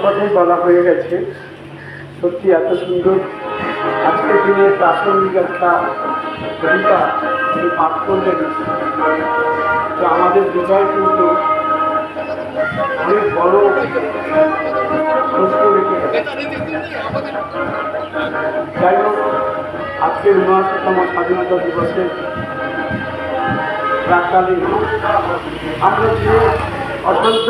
কথাই বলা হয়ে গেছে। সত্যি এত সুন্দর আজকের দিনে প্রাসঙ্গিক একটা কবিতা তিনি পাঠ করলেন, যে আমাদের বিজয় কিন্তু অনেক বড় প্রশ্ন রেখে গেছে। যাই হোক, আজকের ৭৯তম স্বাধীনতা দিবসের প্রাক্কালে আমরা যে অশান্ত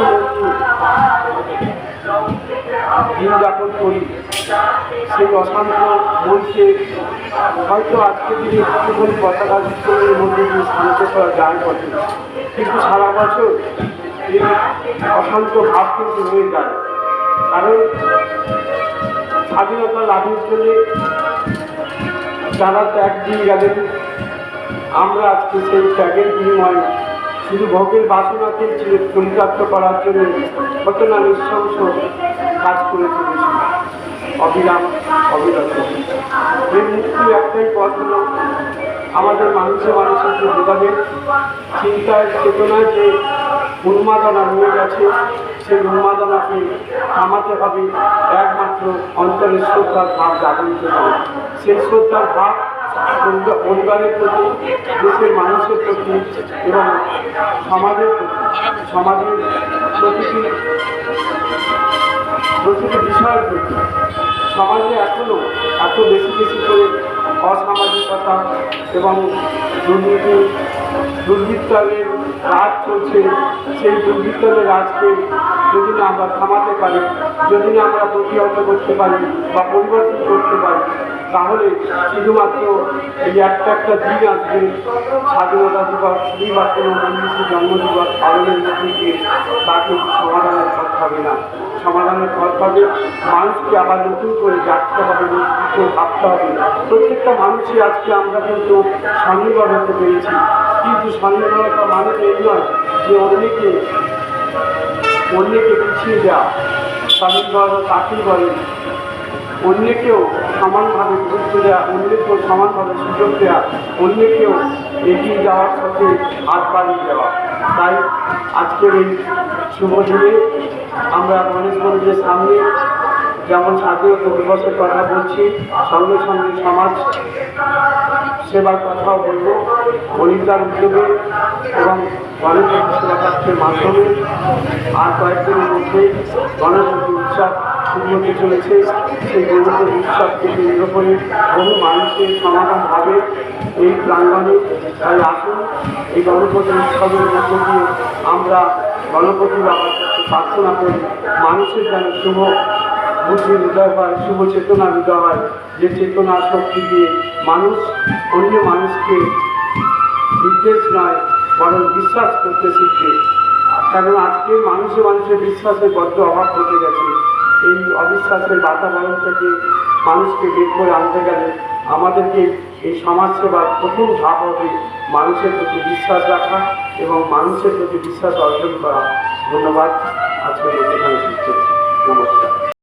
দিন যাপন করি, সেই অশান্ত মনকে হয়তো আজকে দিনে একটুখানি পতাকা উত্তোলনের মধ্যে দিয়ে শান্ত করা যায় বটে, কিন্তু সারা বছর এই অশান্ত ভাব কিন্তু রয়ে যায়। কারণ স্বাধীনতা লাভের জন্য যারা ত্যাগ দিয়ে গেলেন, আমরা আজকে সেই ত্যাগের বিনিময়ে শুধু ভোগের বাসনাকে চরিতার্থ করার জন্য কত না নৃশংস কাজ করে চলেছি অবিরাম অবিরত। এর মুক্তির একটাই পথ হল আমাদের মানুষের যে ভেদাভেদ চিন্তায় চেতনায় যে উন্মাদনা রয়ে গেছে, সেই উন্মাদনাকে থামাতে হবে একমাত্র অন্তরের শ্রদ্ধার ভাব জাগরিত করে। সেই শ্রদ্ধার ভাব পরিবারের প্রতি, দেশের মানুষের প্রতি এবং সমাজের প্রতি, সমাজের প্রতিটি বিষয়ের প্রতি। সমাজে এখনও এত বেশি বেশি করে অসামাজিকতা এবং দুর্বৃত্তায়নের রাজ চলছে। সেই দুর্বৃত্তায়নের রাজকে যদি না আমরা থামাতে পারি, যদি না আমরা প্রতিহত করতে পারি বা পরিবর্তন করতে পারি, তাহলে শুধুমাত্র এই একটা দিন আসবে স্বাধীনতা দিবস বা কোনো মনীষী জন্মদিবস পালনের মধ্যে দিয়ে তা কিন্তু সমাধানের পথ হবে না। সমাধানের পথ হবে মানুষকে আবার নতুন করে জাগতে হবে, নতুন ভাবতে হবে। প্রত্যেকটা মানুষই আজকে আমরা কিন্তু স্বনির্ভর হতে পেরেছি, কিন্তু স্বনির্ভরতা মানে এই নয় যে অন্যকে পিছিয়ে দেওয়া। স্বনির্ভরতা তাকেই বলে অন্যকেও সমানভাবে গুরুত্ব দেওয়া, অন্যকেও সমানভাবে সুযোগ দেওয়া, অন্যকেও এগিয়ে যাওয়ার পথে হাত বাড়িয়ে দেওয়া। তাই আজকের এই শুভ দিনে আমরা গণেশ মন্দিরের সামনে যেমন স্বাধীনতা দিবসের কথা বলছি, সঙ্গে সঙ্গে সমাজ সেবার কথাও বলবো। বলিদার উদ্যোগে এবং গণপতি সেবা কার্যের মাধ্যমে আর কয়েকদিনের মধ্যে গণপতি উৎসব শুরু হতে চলেছে। সেই গণপতি উৎসবকে কেন্দ্র করে বহু মানুষের সমাগম হবে এই প্রাঙ্গণে। তাই আসুন, এই গণপতি উৎসবের মধ্য দিয়ে আমরা গণপতি বাবার কাছে প্রার্থনা করি মানুষের যেন শুভ বুদ্ধির হৃদয় হয়, শুভ চেতনার হৃদয় হয়, যে চেতনার শক্তি দিয়ে মানুষ অন্য মানুষকে নির্দেশ নয় বরং বিশ্বাস করতে শিখবে। কারণ আজকে মানুষের বিশ্বাসের বড্ড অভাব ঘটে গেছে। এই অবিশ্বাসের বাতাবরণ থেকে মানুষকে বের করে আনতে গেলে আমাদেরকে এই সমাজসেবার প্রথম ধাপ হবে মানুষের প্রতি বিশ্বাস রাখা এবং মানুষের প্রতি বিশ্বাস অর্জন করা। ধন্যবাদ। আজকে এখানে শেষ করছি। নমস্কার।